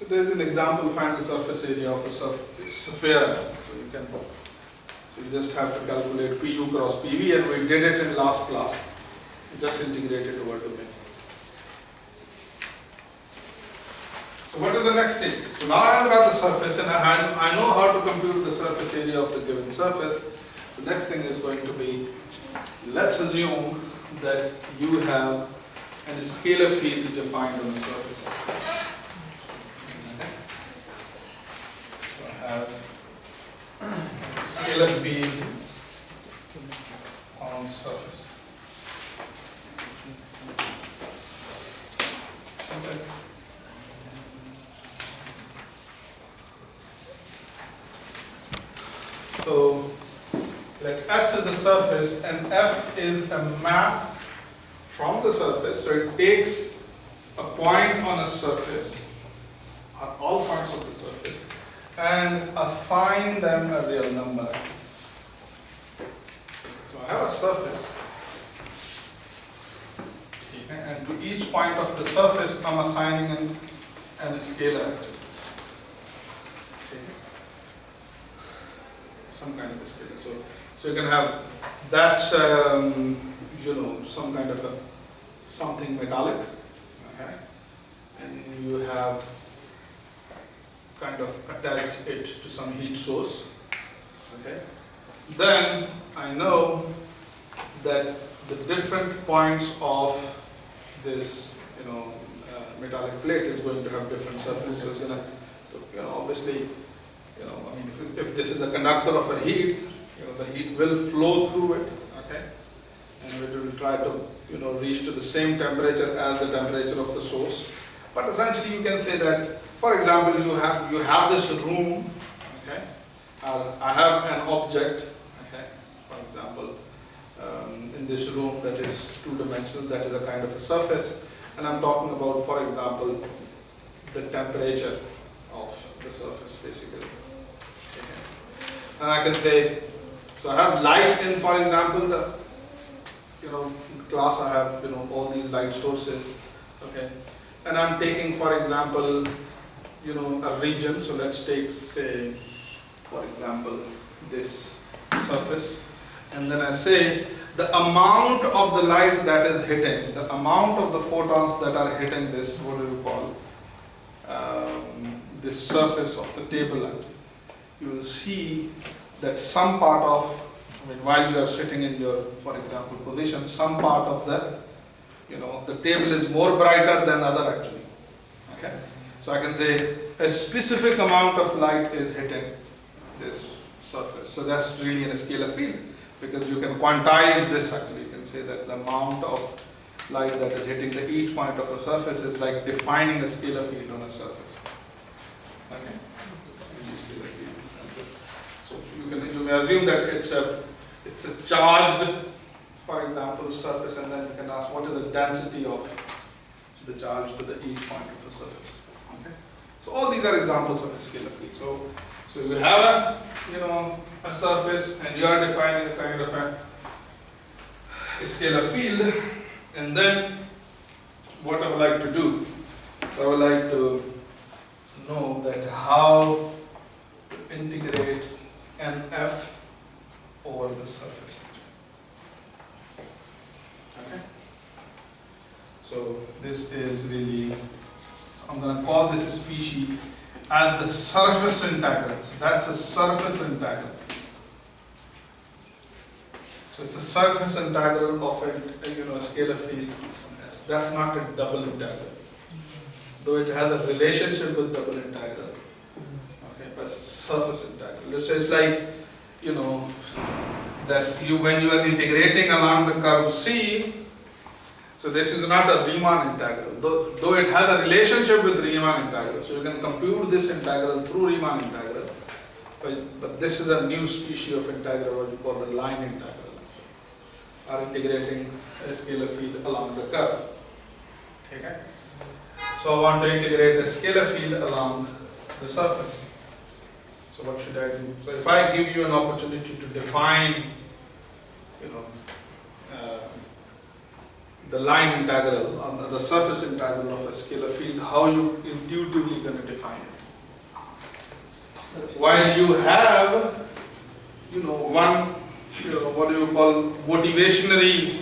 So there is an example, find the surface area of a sphere. So you just have to calculate PU cross PV, and we did it in last class. Just integrate it over to me. So what is the next thing? So now I have got the surface and I know how to compute the surface area of the given surface. The next thing is going to be, let's assume that you have a scalar field defined on the surface. So I have a scalar field on surface. Okay. So let S is a surface and F is a map from the surface. So it takes a point on a surface, all points of the surface, and assign them a real number. So I have a surface, okay, and to each point of the surface I'm assigning an scalar. Some kind of a scalar. So you can have that, some kind of something metallic, okay, and you have kind of attached it to some heat source, okay. Then I know that the different points of this, metallic plate is going to have different surfaces. So it's going to, obviously. If this is a conductor of a heat, the heat will flow through it, okay, and it will try to, reach to the same temperature as the temperature of the source. But essentially, you can say that, for example, you have this room, okay. I have an object, okay. For example, in this room that is two-dimensional, that is a kind of a surface, and I'm talking about, for example, the temperature of the surface, basically. And I can say, so I have light in, for example, in class I have, all these light sources, okay, and I'm taking, for example, a region. So let's take, say, for example, this surface, and then I say the amount of the light that is hitting, the amount of the photons that are hitting this, what do you call, this surface of the table, actually. You will see that some part of, while you are sitting in your, for example, position, some part of the table is more brighter than other, actually. Okay? So I can say a specific amount of light is hitting this surface. So that's really in a scalar field, because you can quantize this, actually. You can say that the amount of light that is hitting each point of a surface is like defining a scalar field on a surface. Okay? So you may assume that it's a charged, for example, surface, and then you can ask what is the density of the charge to each point of a surface. Okay? So all these are examples of a scalar field. So you have a surface, and you are defining a kind of a scalar field, and then what I would like to do, so I would like to know that how to integrate an F over the surface. Okay? So this is really, I'm going to call this a species as the surface integral. So that's a surface integral. So it's a surface integral of a scalar field. That's not a double integral, though it has a relationship with double integral. Okay, but it's a surface integral. So it's like, that when you are integrating along the curve C, so this is not a Riemann integral, though it has a relationship with Riemann integral. So you can compute this integral through Riemann integral, but this is a new species of integral, what you call the line integral, or integrating a scalar field along the curve. Okay? So I want to integrate a scalar field along the surface. So what should I do? So if I give you an opportunity to define, the line integral, the surface integral of a scalar field, how you intuitively going to define it. While you have, one, what do you call, motivationary,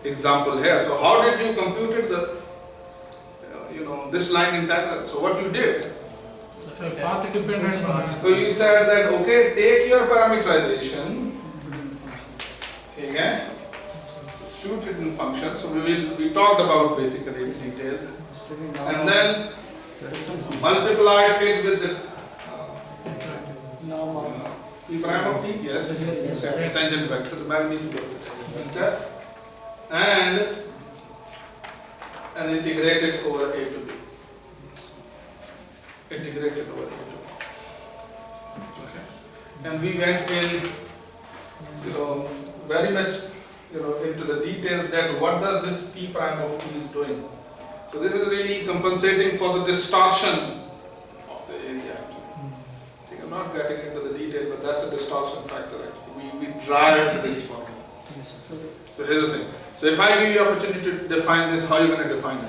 example here. So how did you compute the, this line integral? So what you did? So path dependent. So you said that, okay, take your parameterization, okay, substitute it in function. So we talked about basically in detail, and then multiply it with the P prime of T, yes, tangent vector, the magnitude of the tangent vector, and integrate it over A to B. Integrated over A to B. Okay. And we went in, very much, into the details that what does this P prime of T is doing. So this is really compensating for the distortion of the area actually. I'm not getting into the detail, but that's a distortion factor actually. We derived this formula. So here's the thing. So if I give you the opportunity to define this, how are you going to define it?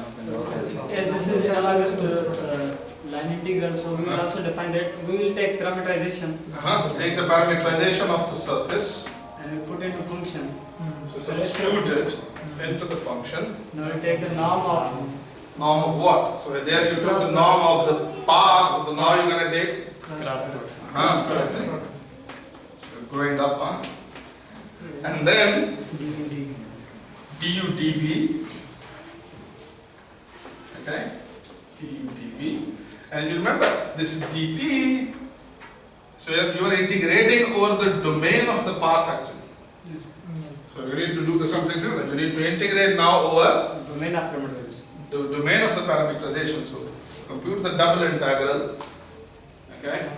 As this is analogous to line integral, so we will also define that we will take parameterization. So take the parameterization of the surface and we put into function. So substitute it into the function. Now we take the norm of what? So there you took the norm of the path, so now you're going to take so growing up, and then du dv, okay, du dv, and you remember this dt, so you are integrating over the domain of the path actually. yes. So you need to do something similar. You need to integrate now over domain of parameterization. the domain of the parameterization. So compute the double integral, okay,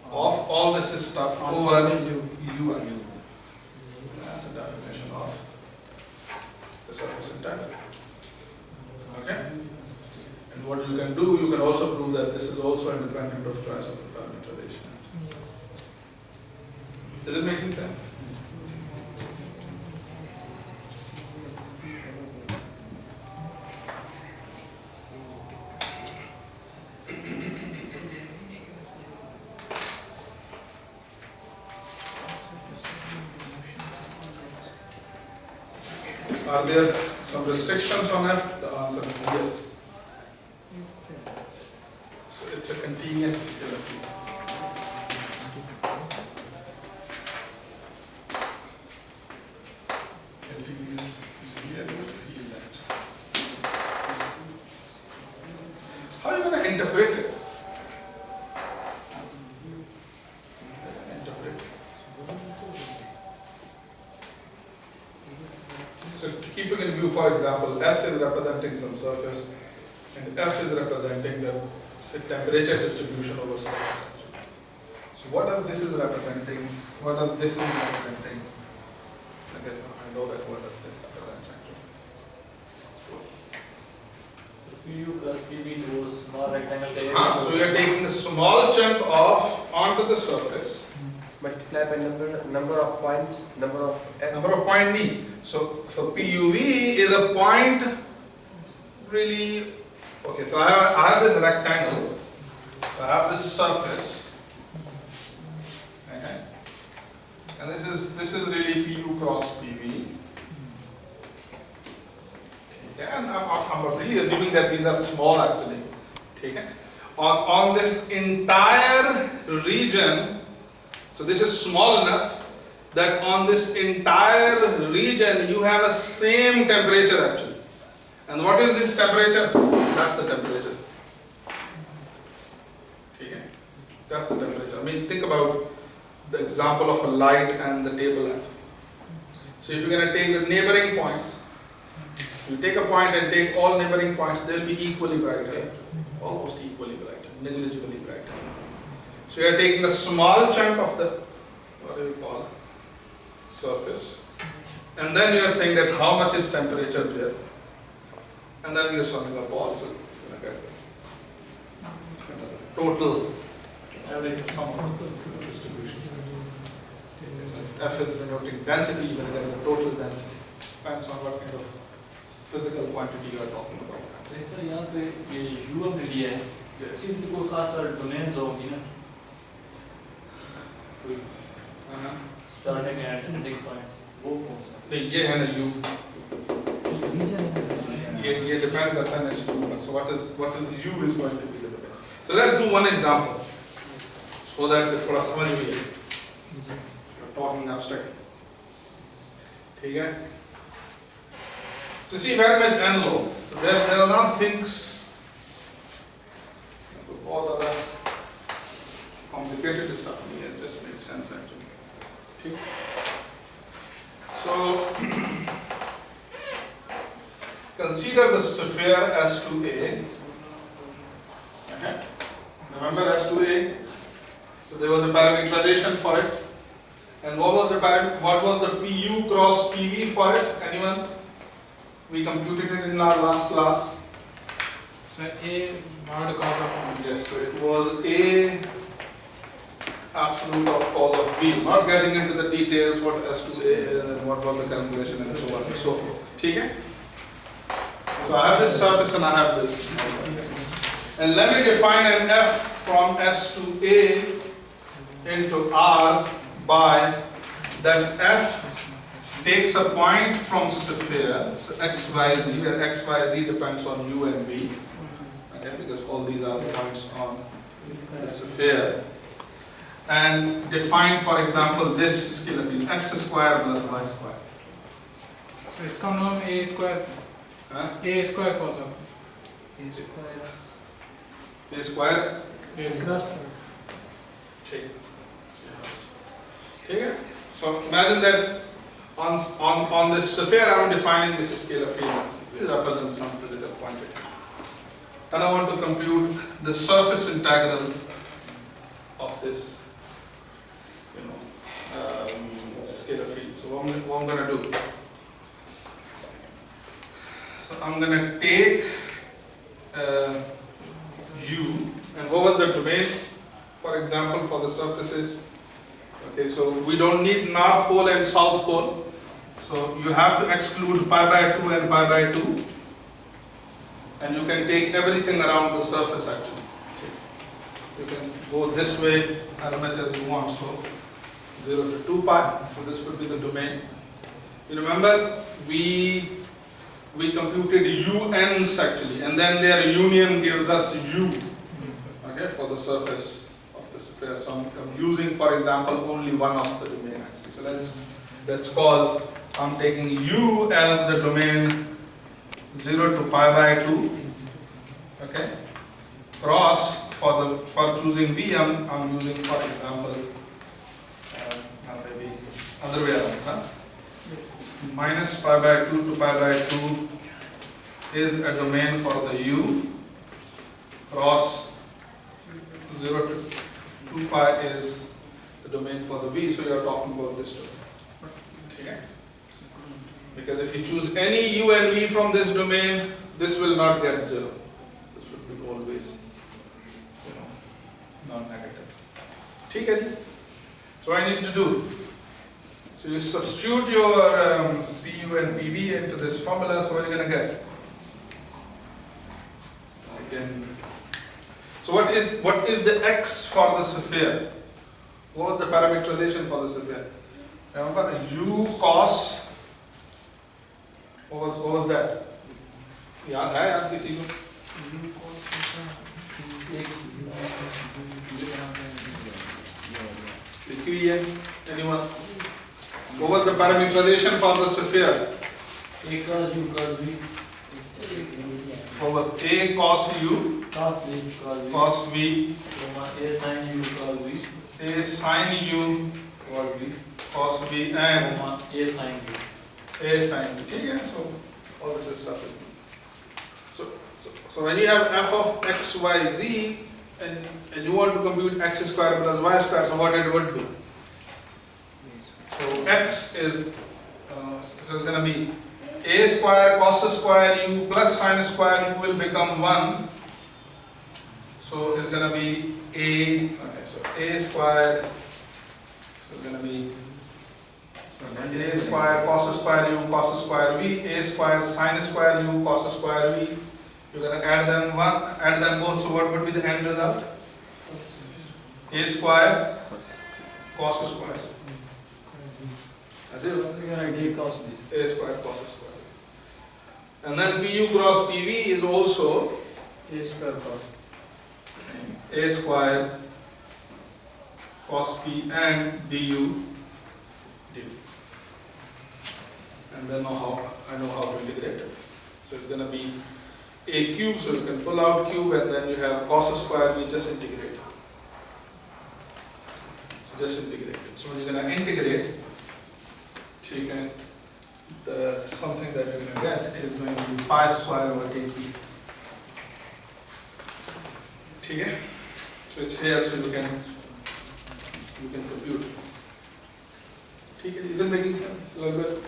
of all this stuff over u and u. That's a definition of the surface integral. Okay? And what you can do, you can also prove that this is also independent of choice of the parameterization. Is it making sense? Are there some restrictions on F? The answer is yes. So it's a continuous scalar field. Continuous scalar field. How are you going to interpret it? So keeping in view, for example, S is representing some surface and F is representing the temperature distribution over surface actually. So what does this is representing? What does this is representing? Okay, so I know that what does this represent actually. So PU plus PV to small rectangle. So you are taking a small chunk off onto the surface. Multiply by number of points, number of point D. So PUV is a point really, okay, so I have this rectangle, so I have this surface, okay, and this is really PU cross PV, okay, and I'm really assuming that these are small actually, okay. On this entire region, so this is small enough that on this entire region you have a same temperature actually. And what is this temperature? That's the temperature. Okay? That's the temperature. I mean, think about the example of a light and the table lamp. So if you're going to take the neighboring points, you take a point and take all neighboring points, they'll be equally brighter, almost equally brighter, negligibly brighter. So you are taking a small chunk of the, what do you call, surface, and then you are saying that how much is temperature there, and then you are summing up all, so you get the total sum of the distributions. F is denoting density, you will get the total density. Depends on what kind of physical quantity you are talking about. Sir यहाँ पे ये U हमने लिया है, Yes. सिर्फ कोई खास सारे डोमेन्स होंगी ना, कोई स्टार्टिंग एंड एंडिंग पॉइंट्स, वो कौन सा? नहीं, ये है ना U. ये डिपेंड करता है नेक्स्ट U पर. So what is U is going to be the depend. So let's do one example so that थोड़ा समझ में आए. Talking abstract. ठीक है? So see very much n low. So there are not things, all other complicated stuff here. It just makes sense actually. Okay. So consider the sphere S2A. Okay. Remember S2A? So there was a parameterization for it. And what was the PU cross PV for it? Anyone? We computed it in our last class. So A mod cos of Yes, so it was A absolute of cos of V. Not getting into the details what S2A is and what was the calculation and so on and so forth. Okay? So I have this surface and I have this. And let me define an F from S to A into R by that F takes a point from sphere, so x, y, z, where x, y, z depends on u and v, okay, because all these are the points on the sphere, and define, for example, this scalar field, x square plus y square. So इसका नाम A square A square cos of A square, A square. okay. So imagine that on this sphere I am defining this scalar field. It represents some physical quantity. And I want to compute the surface integral of this, scalar field. So what I'm going to do? So I'm going to take U, and what was the domain? For example, for the surfaces. Okay, so we don't need north pole and south pole. So you have to exclude pi by 2 and pi by 2. And you can take everything around the surface actually. You can go this way as much as you want. So 0 to 2 pi. So this would be the domain. You remember we computed UNs actually, and then their union gives us U. Okay, for the surface. Sphere. So I'm using, for example, only one of the domain actually. So let's call, I'm taking U as the domain 0 to pi by 2. Okay. Cross for choosing V, I'm using, for example, maybe other way around. Huh? Minus pi by 2 to pi by 2 is a domain for the U. Cross 0 to 2 pi is the domain for the V, so you are talking about this domain. Okay? Because if you choose any U and V from this domain, this will not get 0. This will be always, non-negative. Okay? So what I need to do? So you substitute your PU and PV into this formula, so what are you going to get? Again. So what is the x for the sphere? What was the parameterization for the sphere? Remember u cos. What was that? याद है याद किसी को? लिखी हुई है? Anyone? What was the parameterization for the sphere? A cos U cos V. What was A cos u? Cos V cos V. Cos v. A sin U cos V. A sin u Cos V. cos v and A sin V. A sin v. Okay, so all this stuff is. So when you have f of x, y, z and you want to compute x square plus y square, so what it would be? So x is so it's going to be a square cos square u plus sin square u will become 1. So it's going to be a, okay, so a square, so it's going to be A square cos square u cos square v, a square sin square u cos square v. You're going to add them both. So what would be the end result? A square cos square. That's it. A square cos square. And then pu cross pv is also A square cos. a square cos p and du dv. And then I know how to integrate it. So it's going to be a cube, so you can pull out cube, and then you have cos square, we just integrate. So just integrate it. So you're going to integrate, the something that you're going to get is going to be pi square over a cube. Okay? So it's here, so you can compute. Okay, is it making sense? A little bit?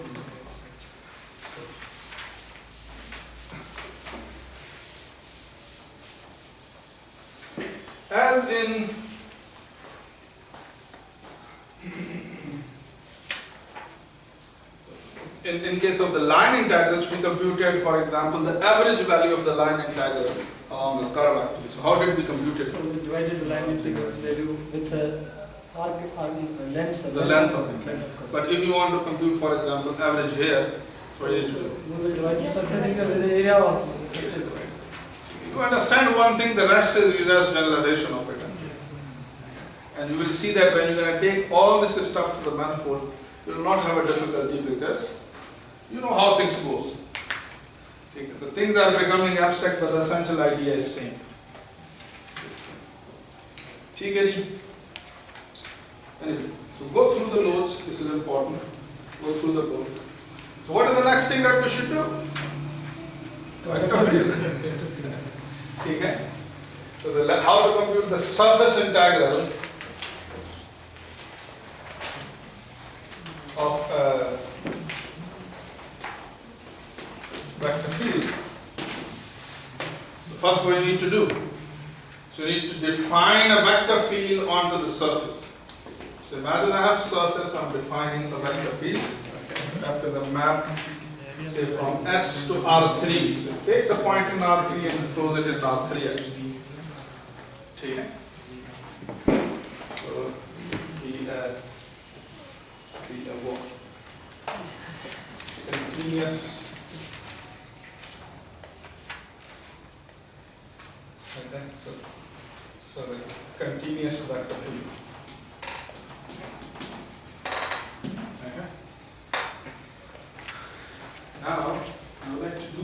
As in case of the line integrals, we computed, for example, the average value of the line integral along the curve actually. So how did we compute it? So we divided the line integrals value with the length of The length of it. But if you want to compute, for example, average here, so you need to do. We will divide the surface integral with the area of surface. You understand one thing, the rest is just generalization of it. And you will see that when you're going to take all this stuff to the manifold, you will not have a difficulty because you know how things goes. The things are becoming abstract, but the essential idea is same. Anyway, so go through the notes, this is important. Go through the book. So what is the next thing that we should do? Vector field. Okay. So how to compute the surface integral of vector field. So first what you need to do, so you need to define a vector field onto the surface. So imagine I have surface, I'm defining the vector field. Okay. After the map, say from S to R3. So it takes a point in R3 and throws it in R3 actually. Okay. So continuous. Okay. So the continuous vector field. Okay. Now I would like to do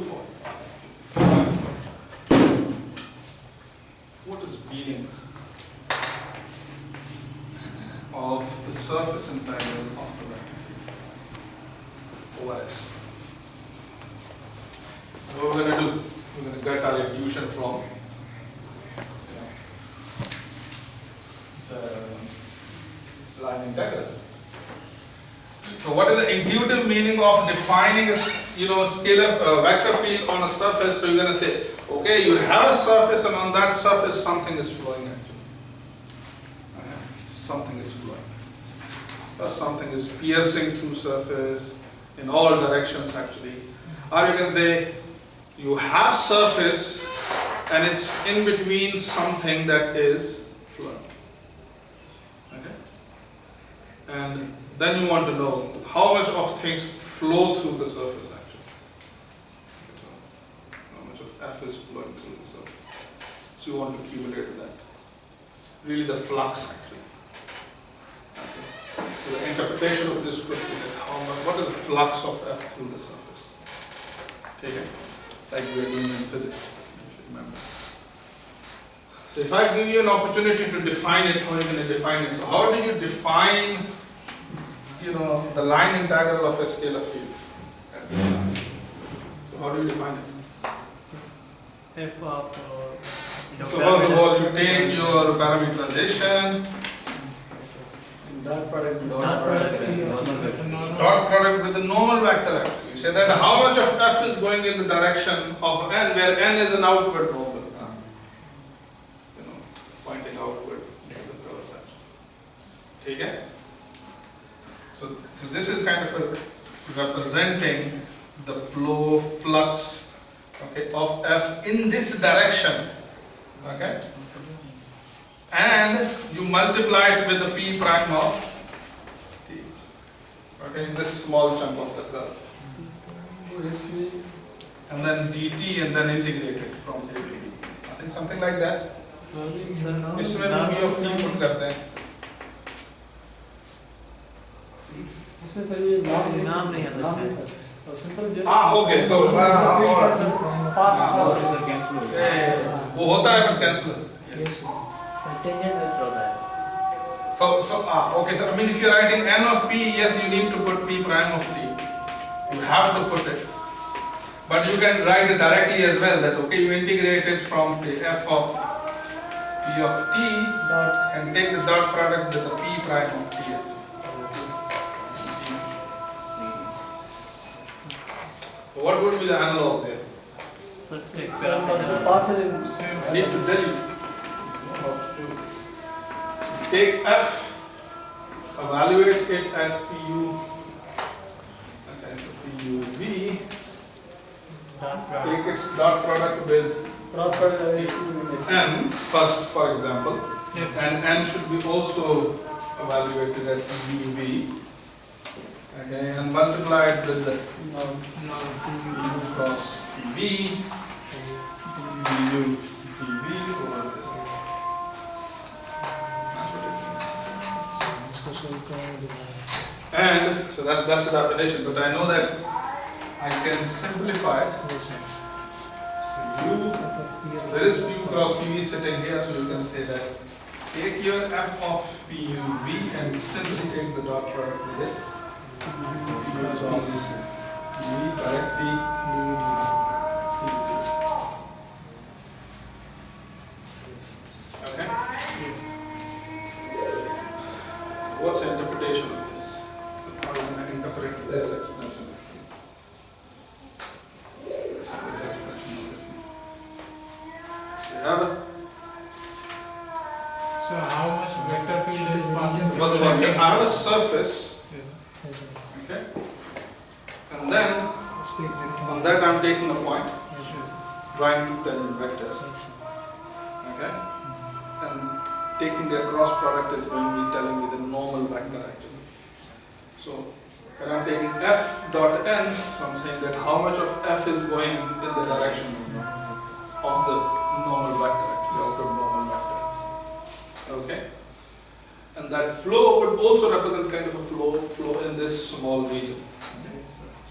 what is meaning of the surface integral of the vector field over S. What we're going to do, we're going to get our intuition from the line integral. So what is the intuitive meaning of defining a scalar vector field on a surface? So you're going to say, okay, you have a surface and on that surface something is flowing actually. Something is flowing. Or something is piercing through surface in all directions actually. Or you can say, you have surface and it's in between something that is flowing. Okay? And then you want to know how much of things flow through the surface actually. So how much of F is flowing through the surface. So you want to accumulate that. Really the flux actually. Okay. So the interpretation of this could be that what is the flux of F through the surface? Okay. Like we are doing in physics, if you remember. So if I give you an opportunity to define it, how are you going to define it? So how do you define, the line integral of a scalar field? So how do you define it? F of So first of all, you take your parameterization, Dot product with the normal vector actually. You say that how much of F is going in the direction of n, where n is an outward normal. Pointing outward to the curves actually. Okay? So this is kind of a representing the flow flux, okay, of F in this direction, okay, and you multiply it with the P prime of T, okay, in this small chunk of the curve, and then dt and then integrate it from A to B. I think something like that. इसमें P of T put करते हैं. इसमें sir ये नाम नहीं आता है simple okay तो वो होता है पर cancel okay, so I mean if you're writing n of p, yes, you need to put p prime of t, you have to put it, but you can write it directly as well, that okay, you integrate it from say f of p of t and take the dot product with the p prime of t. What would be the analog there? I need to tell you. Take f, evaluate it at pu, okay, so puv, take its dot product with cross product n first, for example, Yes. and n should be also evaluated at uv. Okay, and multiply it with the u cross pv, du dv over this. That's what it means. And so that's the definition, but I know that I can simplify it. So there is pu cross pv sitting here, so you can say that take your f of puv and simply take the dot product with it. Directly okay? Yes. What's the interpretation of this? How are you going to interpret this expression? This expression of this. You have it? So how much vector field is passing through First of the all, I length? have a surface, Yes. okay? And then on that I'm taking a point, drawing two tangent vectors, okay? And taking their cross product is going to be telling me the normal vector actually. So when I'm taking f dot n, so I'm saying that how much of f is going in the direction of the normal vector actually, of the normal vector, okay? And that flow would also represent kind of a flow in this small region.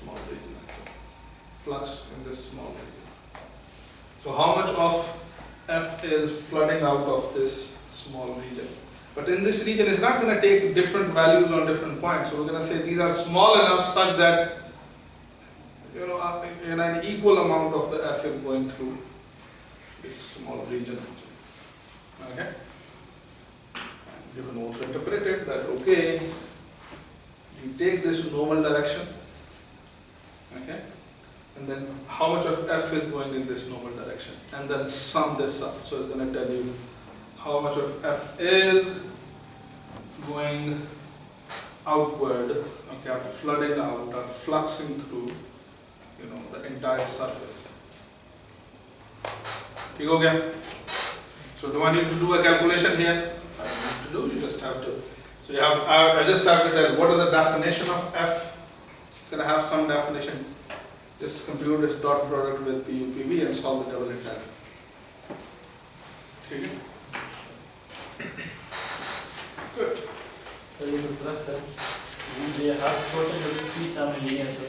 Small region actually. Flux in this small region. So how much of F is flooding out of this small region? But in this region it's not going to take different values on different points. So we're going to say these are small enough such that an equal amount of the F is going through this small region actually. Okay? You can also interpret it that okay, you take this normal direction, okay, and then how much of f is going in this normal direction, and then sum this up. So it's going to tell you how much of f is going outward, okay, or flooding out or fluxing through, the entire surface. Okay? So do I need to do a calculation here? I don't need to do, you just have to. So you have, I just have to tell what is the definition of f. It's going to have some definition. Just compute this dot product with PUPV and solve the double integral. Okay? Good. तो ये flux है ये हर छोटे छोटे piece हमने लिए हैं तो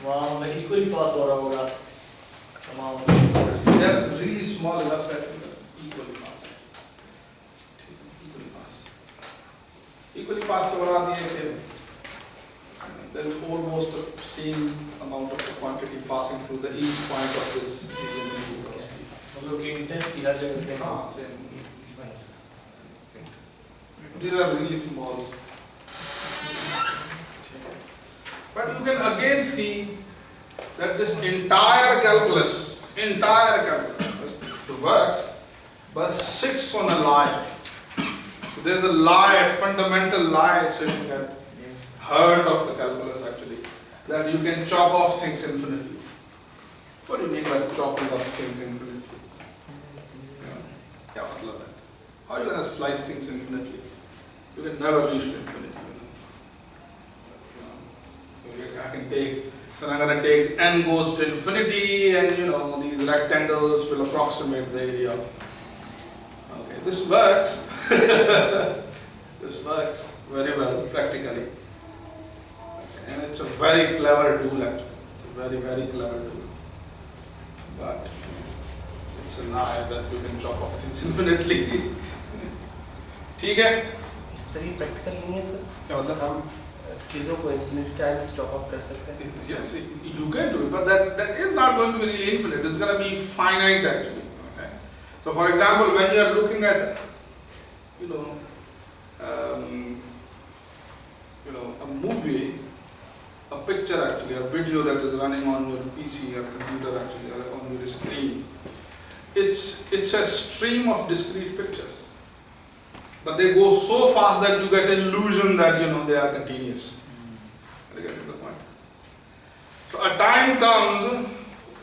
वहाँ में इक्वली पास हो रहा होगा तमाम They are really small enough that equally pass. Equally pass के बढ़ा दिए कि there is almost the same amount of the quantity passing through the each point of this मतलब कि इंटेंसिटी हर जगह सेम हाँ same. These are really small. But you can again see that this entire calculus works, but sits on a lie. So there's a lie, a fundamental lie sitting at heart of the calculus actually, that you can chop off things infinitely. What do you mean by chopping off things infinitely? Yeah, matlab hai. How are you going to slice things infinitely? You can never reach infinity. I can take, so I'm going to take n goes to infinity, and these rectangles will approximate the area of. Okay, this works. This works very well practically. Okay, and it's a very clever tool actually. It's a very, very clever tool. But it's a lie that you can chop off things infinitely. ठीक है? Sir ये practical नहीं है sir? क्या मतलब? हम चीज़ों को infinite times chop up कर सकते हैं? Yes, you can do it, but that is not going to be really infinite. It's going to be finite actually. Okay. So, for example, when you are looking at, a movie, a picture actually, a video that is running on your PC or computer actually, or on your screen, it's a stream of discrete pictures. But they go so fast that you get an illusion that they are continuous. Are you getting the point? So a time comes,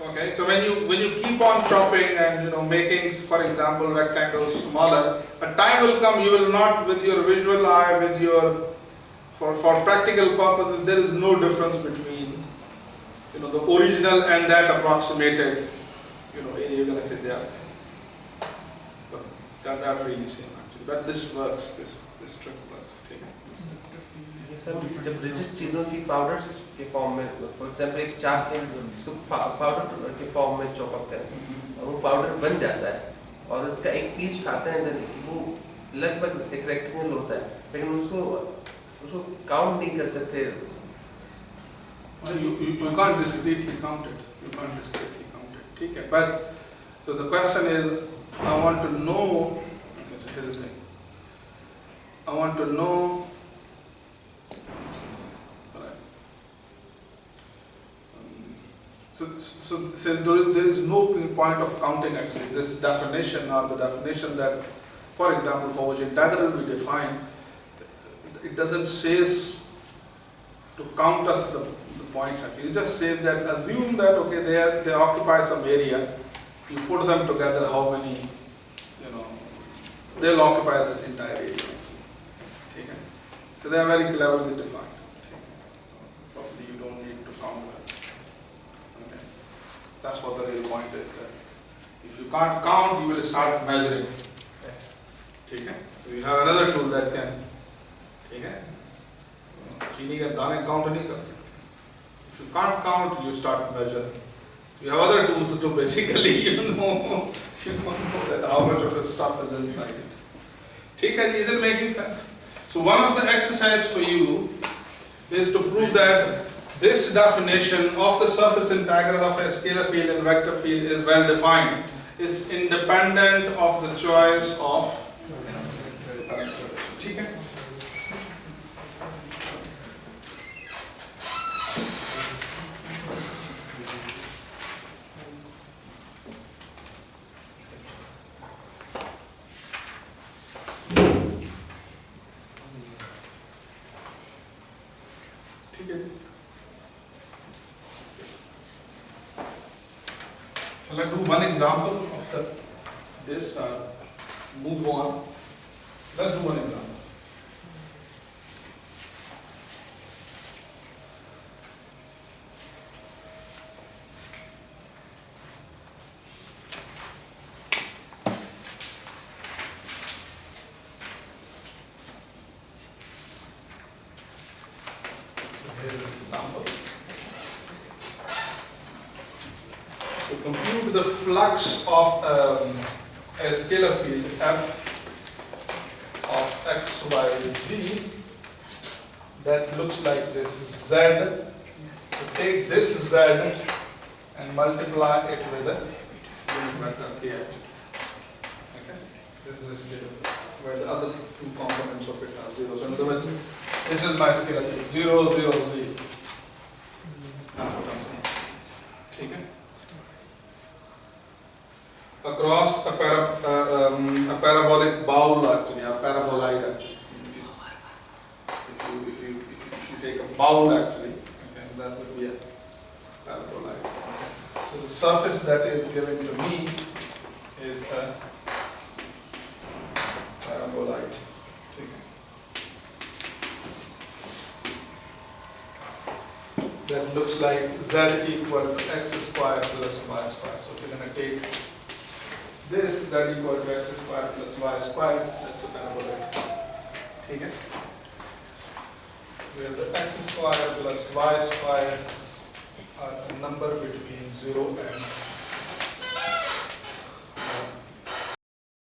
okay. So when you keep on chopping and making, for example, rectangles smaller, a time will come you will not, with your visual eye, with your for practical purposes, there is no difference between the original and that approximated area. You're gonna say they are same, but that are really same. But this works, this trick works. ठीक है? Sir जब rigid चीज़ों की powders के form में, for example एक चाप के उसको पाउडर के फॉर्म में चॉप अप करें और वो पाउडर बन जाता है और उसका एक पीस उठाते हैं, वो लगभग एक रेक्टेंगल होता है, लेकिन उसको काउंट नहीं कर सकते. You can't discretely count it. You can't discretely count it. ठीक है? But so the question is, I want to know. Okay, so here's the thing. I want to know. So there is no point of counting actually. This definition or the definition that, for example, for which integral we define, it doesn't say to count us the points actually. It just says that assume that okay they occupy some area. You put them together, how many they'll occupy this entire area. Okay. So they are very cleverly defined. Probably you don't need to count that. Okay. That's what the real point is. That if you can't count, you will start measuring. Okay. So you have another tool that can. Okay. चीनी के दाने count नहीं कर सकते. If you can't count, you start measuring. So you have other tools to basically you know that how much of the stuff is inside it. ठीक है, is it making sense? So one of the exercises for you is to prove that this definition of the surface integral of a scalar field and vector field is well defined, is independent of the choice of. ठीक है? So let's do one example of this. Move on. Let's do one example. Compute the flux of a scalar field f of x, y, z that looks like this z. So take this z and multiply it with a unit vector k actually. Okay? This is a scalar field where the other two components of it are 0. So in other words, this is my scalar field 0, 0, 0. That's what I'm saying. Okay? Across a parabolic bowl actually, a paraboloid actually. If you take a bowl actually, okay, that would be a paraboloid. Okay. So the surface that is given to me is a paraboloid. Okay. That looks like z equal to x square plus y square. So we're going to take this, z equal to x square plus y square, that's a paraboloid. Okay. Where the x square plus y square are a number between 0 and